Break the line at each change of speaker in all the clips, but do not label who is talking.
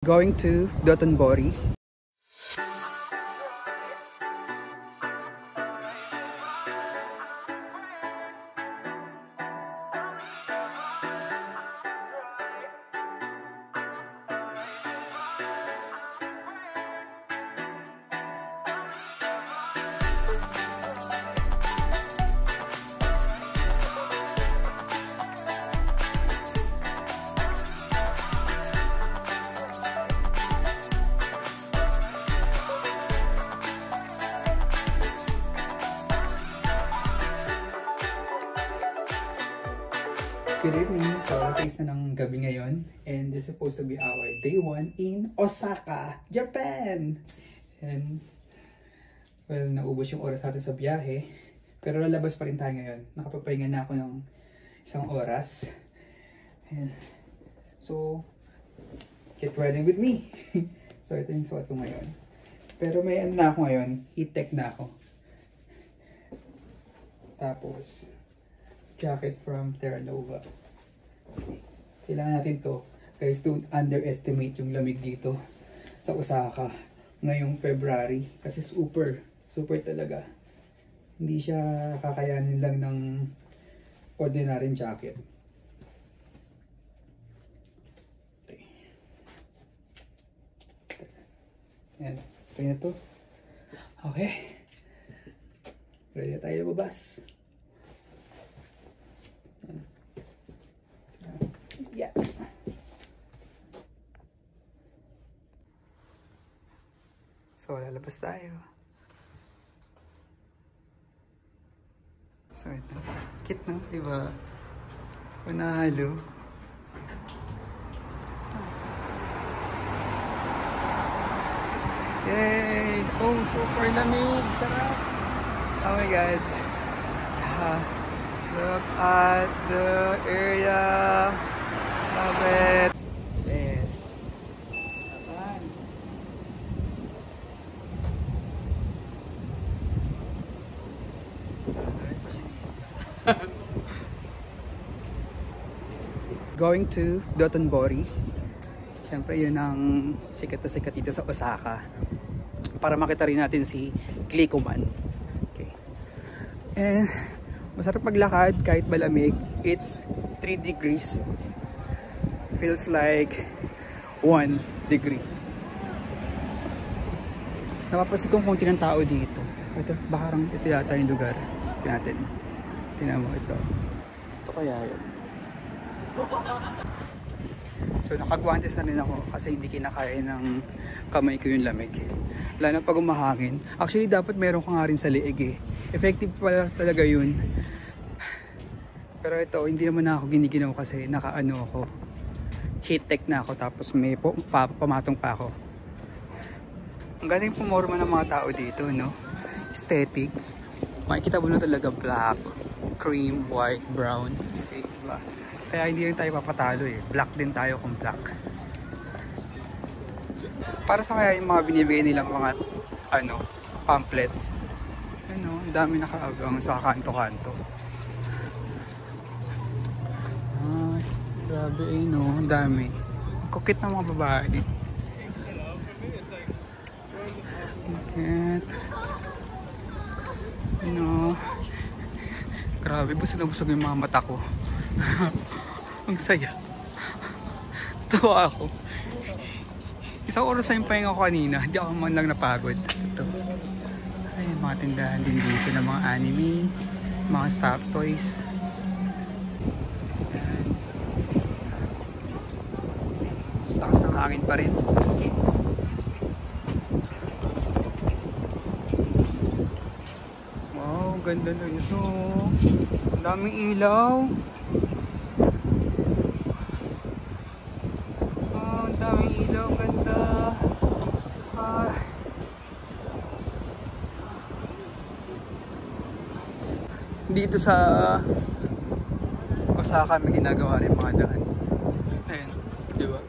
Going to Dotonbori. Good evening. So, alas 6 na ng gabi ngayon. And this is supposed to be our day 1 in Osaka, Japan! And, well, naubos yung oras natin sa biyahe. Pero lalabas pa rin tayo ngayon. Nakapagpahinga na ako ng isang oras. And, so, get ready with me! So, ito yung suot ko ngayon. Pero may ano na ako ngayon. Heat tech na ako. Tapos, jacket from Terra Nova. Kailangan natin to, guys, don't underestimate yung lamig dito sa Osaka ngayong February kasi super talaga. Hindi siya kakayanin lang ng ordinary jacket. Okay. Yan, okay na to. Okay, ready na tayo lumabas. Yeah. So, lalabas tayo. So, ito. Cute, no? Diba? Panalo. Yay! Oh, super lamig! Sarap! Oh my God! Look at the area! Love it! Yes! Ayan! Going to Dotonbori. Siyempre yun ang sikat na sikat dito sa Osaka. Para makita rin natin si Glicoman. Okay. And masarap maglakad kahit malamig. It's 3 degrees. Feels like 1 degree. Napapansin kong konti ng tao dito. Ito, bakarang ito yata yung lugar. Tignan natin. Tignan mo ito. Ito kaya yun. So nakagwantes na rin ako kasi hindi kinakaya ng kamay ko yung lamig. Lalo na pag umahangin. Actually dapat meron ka nga rin sa leeg eh. Effective pala talaga yun. Pero ito, hindi naman na ako giniginaw kasi nakaano ako. Heat tech na ako tapos may pamatong pa ako. Ang galing pumorma ng mga tao dito, no? Aesthetic. Makikita mo na talaga black, cream, white, brown. Okay, diba? Kaya hindi rin tayo papatalo eh. Black din tayo kung black. Para sa kaya yung mga binibigay nilang mga ano, pamphlets. Ano, ang dami nakaabang sa kanto-kanto. Ay, grabe eh no, ang dami. Kukit ng mga babae. Kukit. No. Grabe, busog na busog yung mga mata ko. Ang saya. Tawa ako. Isang oras na yung pahinga ko kanina. Hindi ako man lang napagod. Ito. Ay, mga tindahan din dito ng mga anime, mga stuffed toys. Lakas ng hangin pa rin. Wow, ganda na ito. Ang daming ilaw. Oh, ang daming ilaw. Ganda. Ah. Dito sa Osaka may ginagawa rin mga daan. Ayan, di ba?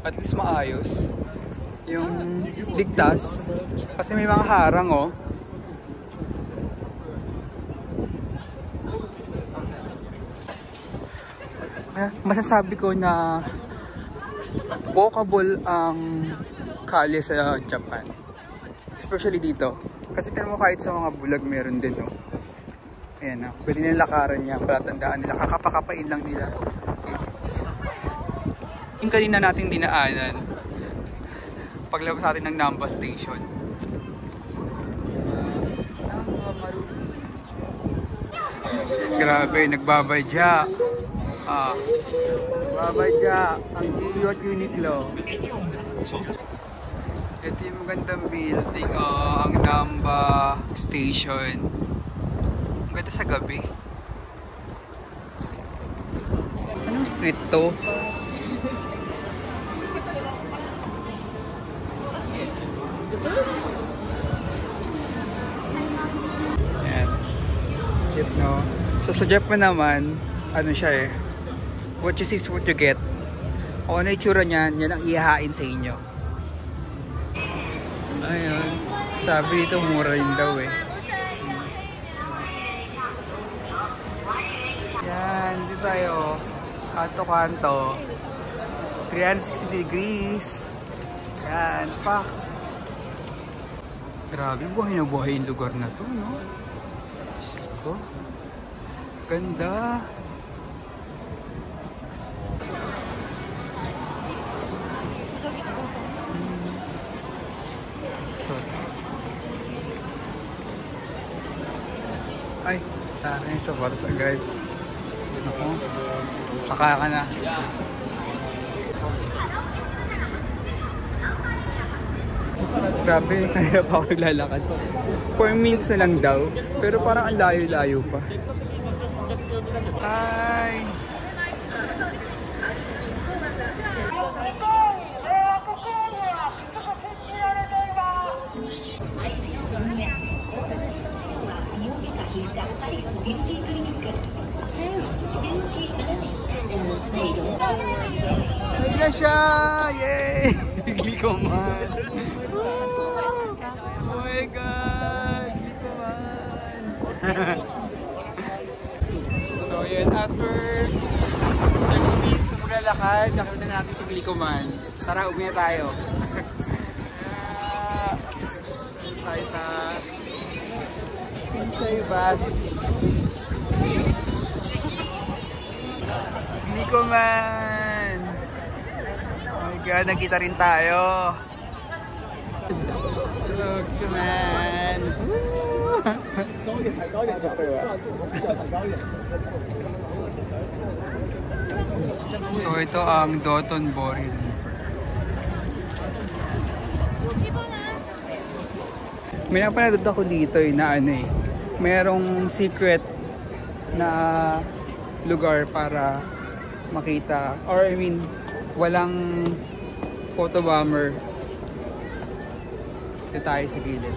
At least maayos. Yung ligtas. Kasi may mga harang, oh. Masasabi ko na walkable ang kalye sa Japan. Especially dito. Kasi tinan mo kahit sa mga bulag meron din, no? Ayan, no? Pwede nilang lakaran niya. Palatandaan nila. Kakapakapain lang nila. Okay. Yung kanina natin dinaanan. Paglabas natin ng Namba Station. Grabe, nagbabadya. Nagbabadya. Ang Giyo at Uniqlo. Ito yung magandang building, ang Namba Station. Ang ganda sa gabi. Anong street to? Ayan. Cute, no? So sa Japan naman, ano siya eh, what you see is what you get. Kung ano yung tsura niyan, yan ang ihahain sa inyo. Ayun. Sabi dito mura rin daw eh. Yan, dito tayo. Kanto-kanto. 360 degrees. Yan, pa. Grabe, buhay na buhay yung lugar na to, no? Ko. Ganda. Ay, tayo sa baras agad. Ako, saka ka na. Grabe, kaya pa ako naglalakad. 4 minutes na lang daw, pero parang ang layo-layo pa. Hi! Ay na siya! Yay! Liko man! Oh my God! Liko man! So yun, after 30 minutes na maglalakad, nakita natin si Liko man. Tara, uwi na tayo. Tayo sa bus. Liko man! Oh my God, nagkita rin tayo. Liko man! So ito ang Dotonbori River. May napanood ako dito na ano eh, merong secret na lugar para makita, or I mean walang photo bomber. Ito tayo sa gilid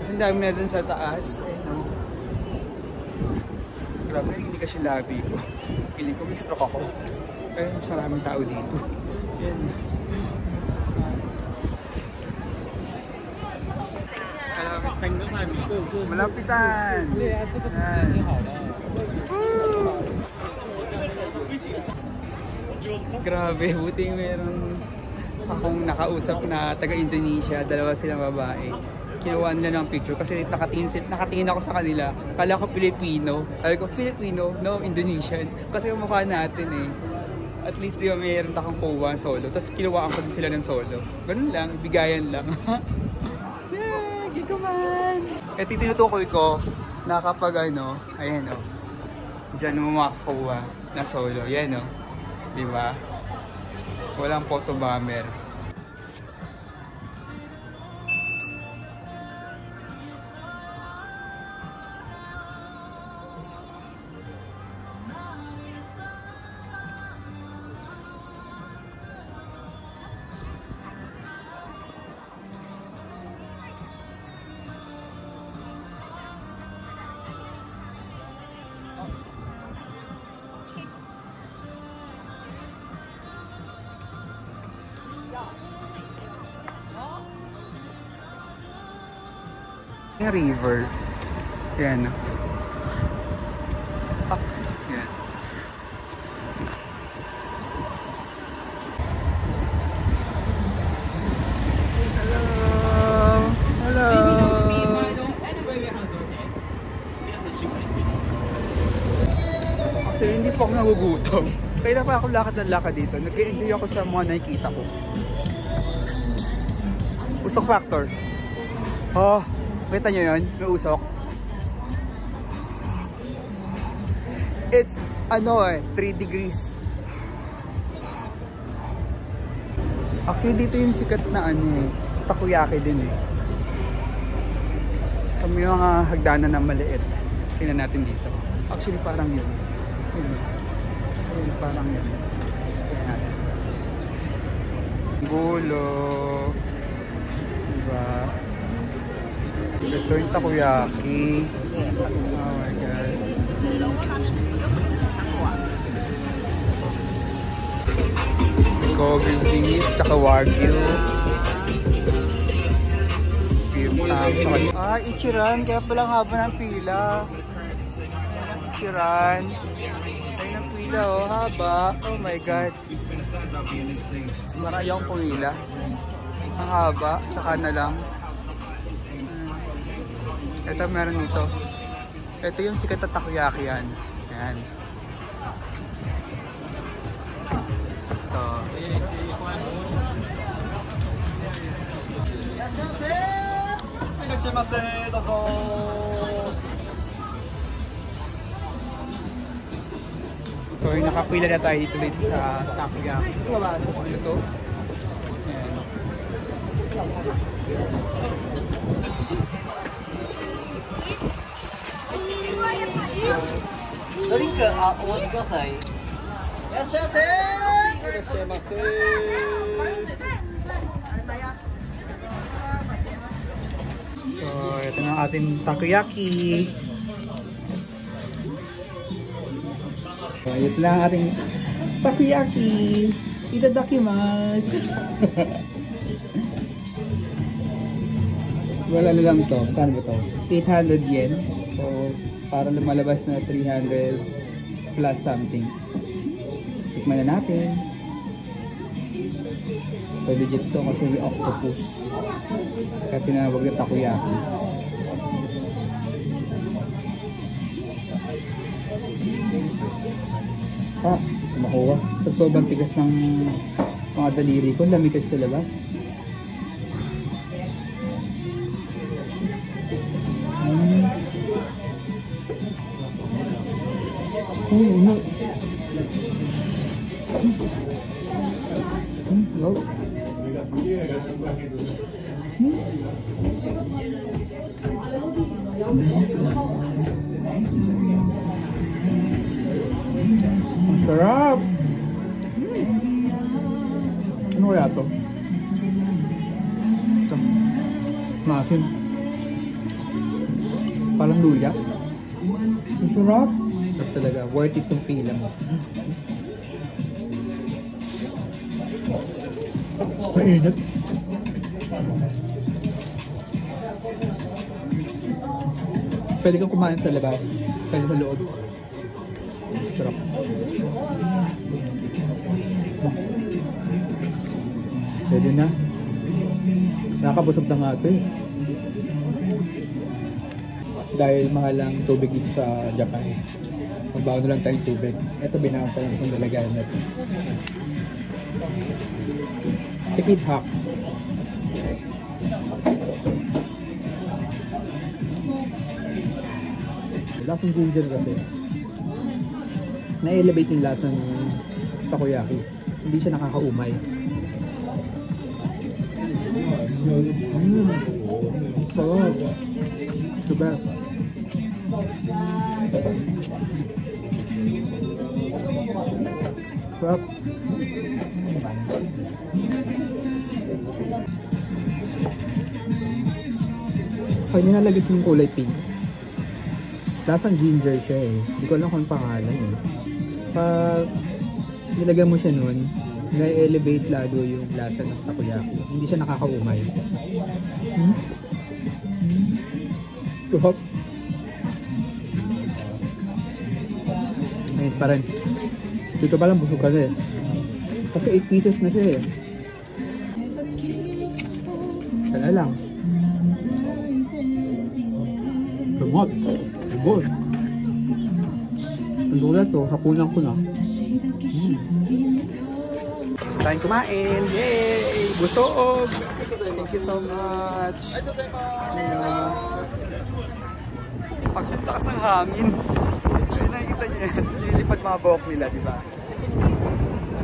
kasi ang dami na dun sa taas eh, no? Grabe, hindi kasi labi ko. Piling ko may stroke ako kaya mas maraming tao dito. Yan. Malapitan. Grabe, buti meron akong nakausap na taga-Indonesia, dalawa silang babae. Kinuha nila ng picture kasi nakatingin ako sa kanila. Kala ko Pilipino. Sabi ko, Filipino? No, Indonesian. Kasi yung mukha natin eh. At least diba mayroon akong kuha solo. Tapos kinuhaan ko din sila ng solo. Ganun lang, bigayan lang. Man. Kaya tinutukoy ko na kapag ano, ayan o, dyan mo makakuha na solo. Yan o, diba? Walang photo bomber. Yung river. Yan. Yan. akong nagugutom. Kaya pa ako lakad ng lakad dito. Nag-enjoy ako sa mga nakikita ko. Usok factor. Oh, kita nyo yun? May usok. It's, 3 degrees. Actually, dito yung sikat na takoyaki din eh. Kami yung mga hagdanan na maliit. Tingnan natin dito. Actually, parang yun. Actually, parang yun. Tingnan natin. Gulo. Diba? Ito yung takoyaki. Oh my God. Kobe beef, tsaka wagyu. Beef tam, tsaka... Ichiran. Kaya palang haba ng pila. Ichiran. Ay, ng pila, oh. Haba. Oh my God. Marami akong pumila. Ang haba. Saka na lang. Ito meron dito. Ito yung sikat na takoyaki yan. Ayan. Ito. So nakapila na tayo dito sa takoyaki. Ito ba? Ano to? Ayan.
Drink, お待ちください。いらっしゃいませ。いらっしゃいませ。
So, ito na ang ating takoyaki. So, ito na ang ating takoyaki. Itadakimasu. Well, ano lang to? Paano ba to? 800 yen. So, para lumalabas na 300 plus something. Tikman na natin. So legit to kasi may octopus. Kaya tinawag na takoyaki. Makuha. So, sobrang tigas ng mga daliri ko. Lamig kasi sa labas. No. Wow. Ang sarap. Ano kaya to? Ito. Masin. Parang luya. Ang sarap. Talaga, worth it yung pila mo. Mainit. Pwede kang kumain sa labas. Pwede sa loob. Sarap. Pwede na. Nakakabusog na nga ito eh. Dahil mahal ang tubig dito sa Japan. Magbago na lang tayong tubig. Ito binaon pa lang itong lalagayan natin. Tipid hacks. Lasang ginger kasi. Na-elevate yung lasa ng takoyaki. Hindi siya nakakaumay. Sarap. Diba? Sarap. Kaya nilalagay yung kulay pink. Lasang ginger siya eh. Hindi ko alam kung pangalan eh. Pag nilagay mo siya nun, na-elevate lalo yung lasa ng takoyaki. Hindi siya nakakaumay. Sarap. Ayun pa rin. Dito pa lang busog ka na eh. Kasi 8 pieces na siya eh. Sana lang. Gamot. Gamot. Ang to, hapunan ko na. Gusto tayong kumain. Yay! Busog! Thank you so much. Ang lakas ng hangin. Ay, nakikita niyo yan. Nililipad mga buhok nila, di ba?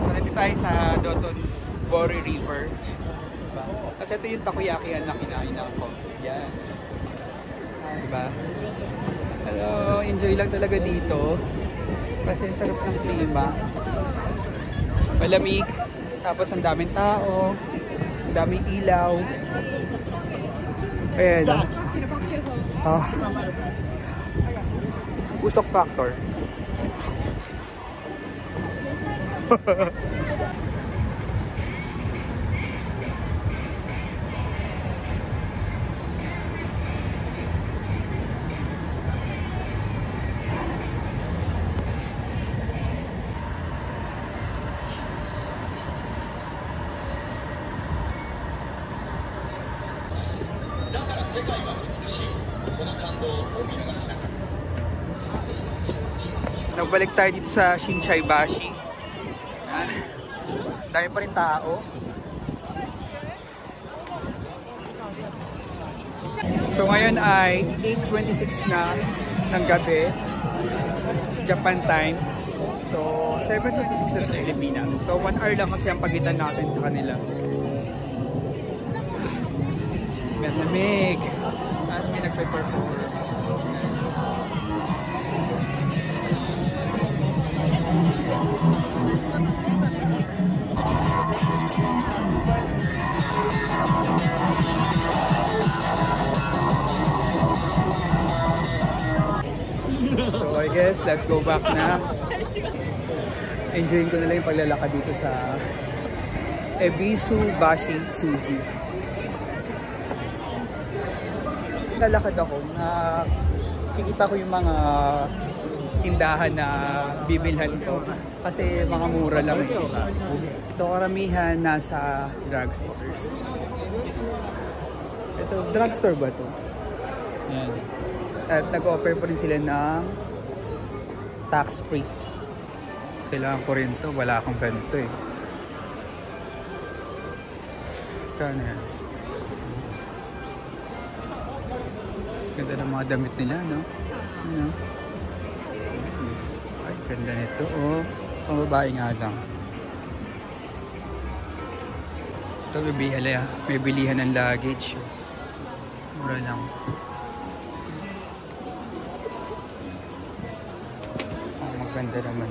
So, nandito tayo sa Doton Bori River. Diba? Kasi ito yung takoyakihan na kinain ako. Yan. Diba? Hello, enjoy lang talaga dito. Kasi sarap ng klima. Malamig. Tapos ang daming tao. Ang daming ilaw. Ayan. Ah. Usok factor. Nagbalik tayo dito sa Shinsaibashi. Dahil pa rin tao. So ngayon ay 8:26 na ng gabi, Japan time. So 7:26 na sa Pilipinas. So 1 hour lang kasi ang pagitan natin sa kanila. Malamig. At may nagpe-perform. So I guess let's go back na. Enjoyin ko na lang yung paglalakad dito sa Ebisu Bashi Tsuji. Lalakad ako na kikita ko yung mga tindahan na bibilhan ko kasi mga mura lang. So karamihan nasa drugstores. Ito, drugstore ba to? Yan. At nag-offer pa rin sila ng tax-free. Kailangan ko rin to. Wala akong ganito eh. Kano yan? Ganda ng mga damit nila, no? Ano? Ay, ganda nito. Oh, pang babae nga lang. Ito, may bilihan ng luggage. Mura lang. Ganda naman.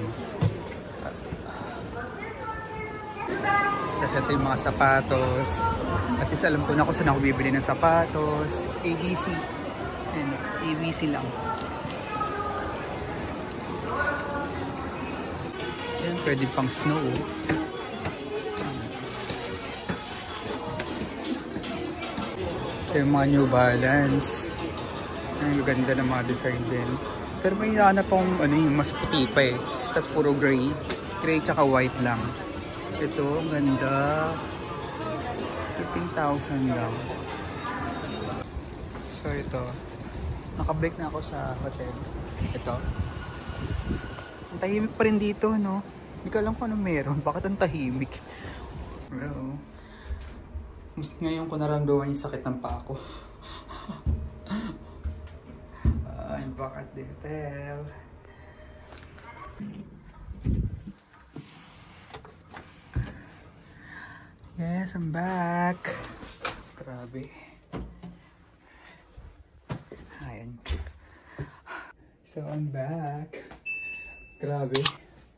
Tapos ito yung mga sapatos. At least alam ko na kung saan ako bibili ng sapatos. ABC. Ayan, ABC lang. Ayan, pwede pang snow. Ito yung mga New Balance. Ang ganda ng mga design din. Pero may hinahanap akong ano yung mas puti pa eh. Tapos puro gray. Gray tsaka white lang. Ito, ang ganda. 15,000 lang. So ito. Nakabreak na ako sa hotel. Ito. Ang tahimik pa rin dito, no? Hindi ko alam kung ano meron. Bakit ang tahimik? Hello. Mas ngayon ko naramdaman yung sakit ng paa ko. I'm back at the hotel. Yes, I'm back. Grabe. Ayan. So, I'm back. Grabe.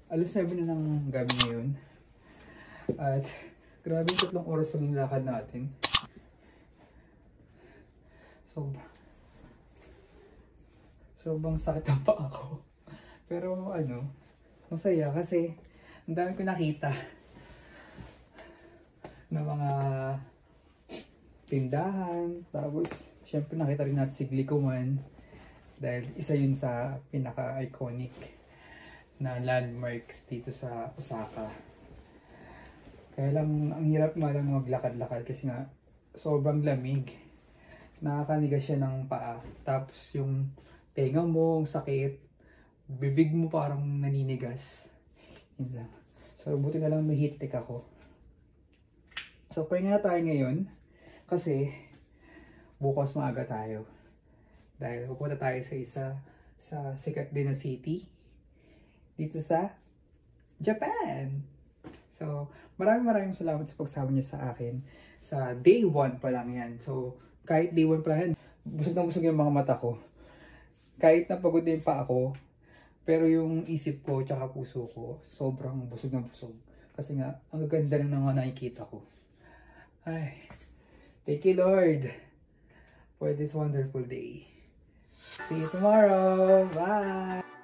Alas 7 na ng gabi ngayon. At grabe yung 3 oras lang yung lakad natin. Sobrang sakit ang paa ko. Pero ano, masaya kasi ang dami ko nakita na mga tindahan. Tapos, syempre nakita rin natin si Glicoman dahil isa yun sa pinaka-iconic na landmarks dito sa Osaka. Kaya lang, ang hirap nga lang maglakad-lakad kasi nga sobrang lamig. Nakakanigas siya ng paa. Tapos yung tenga mo, ang sakit. bibig mo parang naninigas. Yun lang. So, buti na lang may heat tech ako. So, pahinga na tayo ngayon. Kasi, bukas maaga tayo. Dahil pupunta tayo sa sikat din na city. Dito sa Japan. So, maraming salamat sa pagsama niyo sa akin. Sa day 1 pa lang yan. So, kahit day 1 pa lang yan, busog na busog yung mga mata ko. Kahit napagod din pa ako, pero yung isip ko tsaka puso ko, sobrang busog na busog. Kasi nga, ang gaganda na nga nakikita ko. Ay, thank you Lord for this wonderful day. See you tomorrow. Bye!